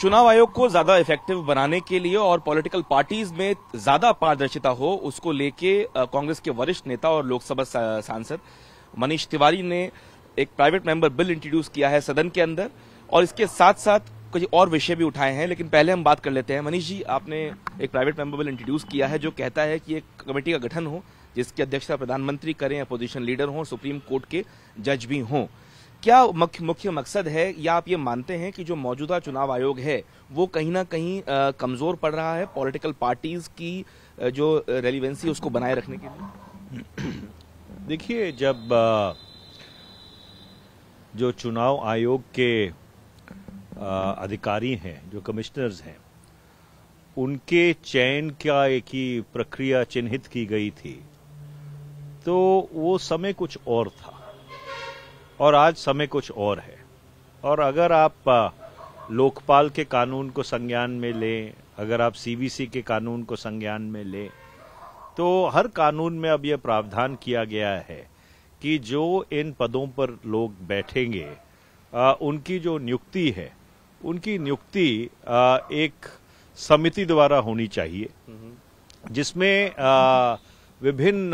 चुनाव आयोग को ज्यादा इफेक्टिव बनाने के लिए और पॉलिटिकल पार्टीज में ज्यादा पारदर्शिता हो, उसको लेके कांग्रेस के वरिष्ठ नेता और लोकसभा सांसद मनीष तिवारी ने एक प्राइवेट मेंबर बिल इंट्रोड्यूस किया है सदन के अंदर, और इसके साथ साथ कुछ और विषय भी उठाए हैं। लेकिन पहले हम बात कर लेते हैं। मनीष जी, आपने एक प्राइवेट मेंबर बिल इंट्रोड्यूस किया है जो कहता है कि एक कमेटी का गठन हो जिसकी अध्यक्षता प्रधानमंत्री करें, अपोजिशन लीडर हों, सुप्रीम कोर्ट के जज भी हों। क्या मुख्य मकसद है, या आप ये मानते हैं कि जो मौजूदा चुनाव आयोग है वो कहीं ना कहीं कमजोर पड़ रहा है पॉलिटिकल पार्टीज की जो रेलिवेंसी उसको बनाए रखने के लिए? देखिए, जब जो चुनाव आयोग के अधिकारी हैं, जो कमिश्नर्स हैं, उनके चयन का एक ही प्रक्रिया चिन्हित की गई थी, तो वो समय कुछ और था और आज समय कुछ और है। और अगर आप लोकपाल के कानून को संज्ञान में लें, अगर आप सीवीसी के कानून को संज्ञान में लें, तो हर कानून में अब यह प्रावधान किया गया है कि जो इन पदों पर लोग बैठेंगे, उनकी जो नियुक्ति है, उनकी नियुक्ति एक समिति द्वारा होनी चाहिए, जिसमें विभिन्न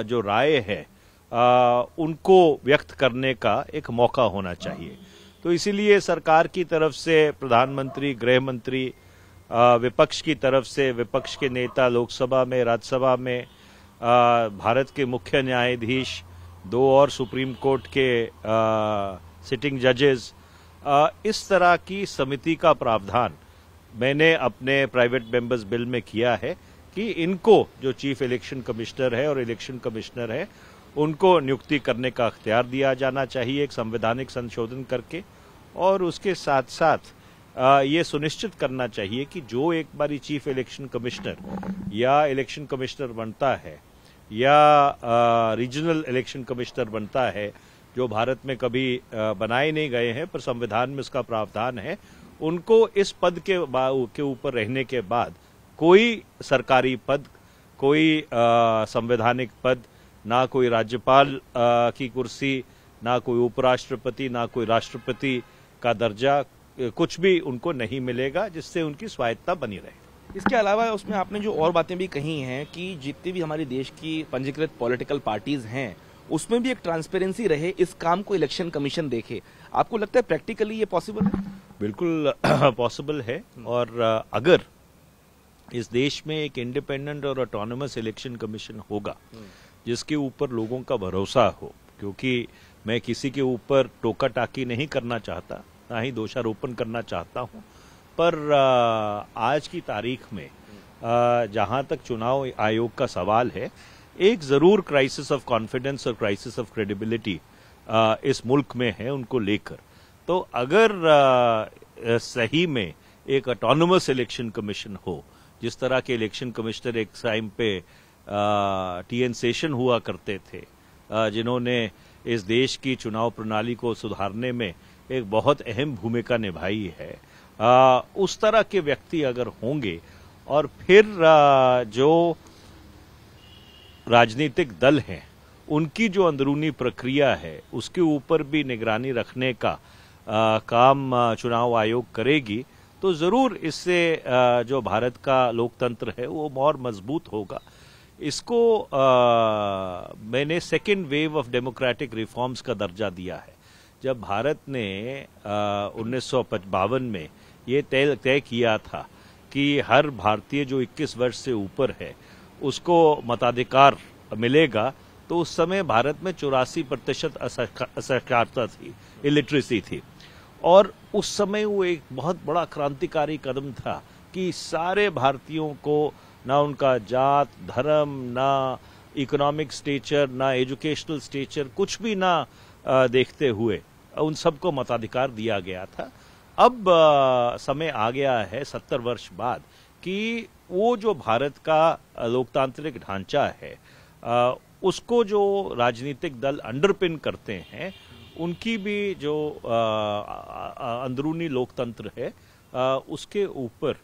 जो राय है उनको व्यक्त करने का एक मौका होना चाहिए। तो इसीलिए सरकार की तरफ से प्रधानमंत्री, गृह मंत्री, विपक्ष की तरफ से विपक्ष के नेता, लोकसभा में, राज्यसभा में भारत के मुख्य न्यायाधीश, 2 और सुप्रीम कोर्ट के सिटिंग जजेस, इस तरह की समिति का प्रावधान मैंने अपने प्राइवेट मेंबर्स बिल में किया है कि इनको, जो चीफ इलेक्शन कमिश्नर है और इलेक्शन कमिश्नर है, उनको नियुक्ति करने का अख्तियार दिया जाना चाहिए एक संवैधानिक संशोधन करके। और उसके साथ साथ ये सुनिश्चित करना चाहिए कि जो एक बारी चीफ इलेक्शन कमिश्नर या इलेक्शन कमिश्नर बनता है या रीजनल इलेक्शन कमिश्नर बनता है, जो भारत में कभी बनाए नहीं गए हैं पर संविधान में उसका प्रावधान है, उनको इस पद के ऊपर रहने के बाद कोई सरकारी पद, कोई संवैधानिक पद, ना कोई राज्यपाल की कुर्सी, ना कोई उपराष्ट्रपति, ना कोई राष्ट्रपति का दर्जा, कुछ भी उनको नहीं मिलेगा, जिससे उनकी स्वायत्ता बनी रहे। इसके अलावा उसमें आपने जो और बातें भी कही हैं कि जितनी भी हमारे देश की पंजीकृत पॉलिटिकल पार्टीज हैं उसमें भी एक ट्रांसपेरेंसी रहे, इस काम को इलेक्शन कमीशन देखे। आपको लगता है प्रैक्टिकली ये पॉसिबल है? बिल्कुल पॉसिबल है। और अगर इस देश में एक इंडिपेंडेंट और ऑटोनमस इलेक्शन कमीशन होगा जिसके ऊपर लोगों का भरोसा हो, क्योंकि मैं किसी के ऊपर टोका टाकी नहीं करना चाहता, ना ही दोषारोपण करना चाहता हूं, पर आज की तारीख में जहां तक चुनाव आयोग का सवाल है, एक जरूर क्राइसिस ऑफ कॉन्फिडेंस और क्राइसिस ऑफ क्रेडिबिलिटी इस मुल्क में है उनको लेकर। तो अगर सही में एक ऑटोनमस इलेक्शन कमीशन हो, जिस तरह के इलेक्शन कमिश्नर एक टाइम पे टीएन शेषन हुआ करते थे, जिन्होंने इस देश की चुनाव प्रणाली को सुधारने में एक बहुत अहम भूमिका निभाई है, उस तरह के व्यक्ति अगर होंगे, और फिर जो राजनीतिक दल हैं उनकी जो अंदरूनी प्रक्रिया है उसके ऊपर भी निगरानी रखने का काम चुनाव आयोग करेगी, तो जरूर इससे जो भारत का लोकतंत्र है वो और मजबूत होगा। इसको मैंने second wave of democratic reforms का दर्जा दिया है। जब भारत ने 1952 में ये तय किया था कि हर भारतीय जो 21 वर्ष से ऊपर है उसको मताधिकार मिलेगा, तो उस समय भारत में 84% असाक्षरता थी, इलिटरेसी थी। और उस समय वो एक बहुत बड़ा क्रांतिकारी कदम था कि सारे भारतीयों को, ना उनका जात, धर्म, ना इकोनॉमिक स्टेचर, ना एजुकेशनल स्टेचर, कुछ भी ना देखते हुए उन सबको मताधिकार दिया गया था। अब समय आ गया है 70 वर्ष बाद कि वो जो भारत का लोकतांत्रिक ढांचा है, उसको जो राजनीतिक दल अंडरपिन करते हैं, उनकी भी जो अंदरूनी लोकतंत्र है उसके ऊपर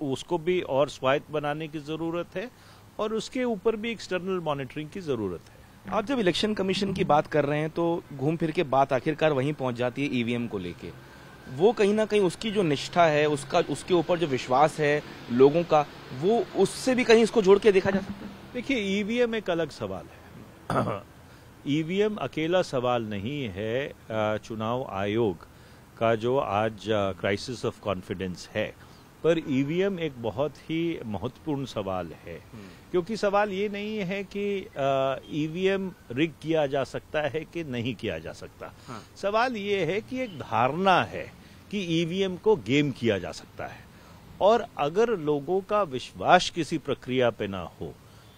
उसको भी और स्वायत्त बनाने की जरूरत है, और उसके ऊपर भी एक्सटर्नल मॉनिटरिंग की जरूरत है। आप जब इलेक्शन कमीशन की बात कर रहे हैं तो घूम फिर के बात आखिरकार वहीं पहुंच जाती है ईवीएम को लेके। वो कहीं ना कहीं उसकी जो निष्ठा है, उसके ऊपर जो विश्वास है लोगों का, वो उससे भी कहीं इसको जोड़ के देखा जा सकता है। देखिए, ईवीएम एक अलग सवाल है। ईवीएम अकेला सवाल नहीं है चुनाव आयोग का जो आज क्राइसिस ऑफ कॉन्फिडेंस है, पर ईवीएम एक बहुत ही महत्वपूर्ण सवाल है, क्योंकि सवाल ये नहीं है कि ईवीएम रिग किया जा सकता है कि नहीं किया जा सकता। हाँ। सवाल ये है कि एक धारणा है कि ईवीएम को गेम किया जा सकता है, और अगर लोगों का विश्वास किसी प्रक्रिया पे ना हो,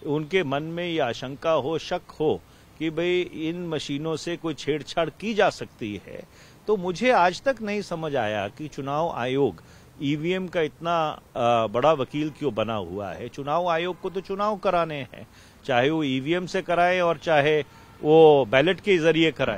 उनके मन में यह आशंका हो, शक हो कि भाई इन मशीनों से कोई छेड़छाड़ की जा सकती है, तो मुझे आज तक नहीं समझ आया कि चुनाव आयोग ईवीएम का इतना बड़ा वकील क्यों बना हुआ है। चुनाव आयोग को तो चुनाव कराने हैं, चाहे वो ईवीएम से कराए और चाहे वो बैलेट के जरिए कराए।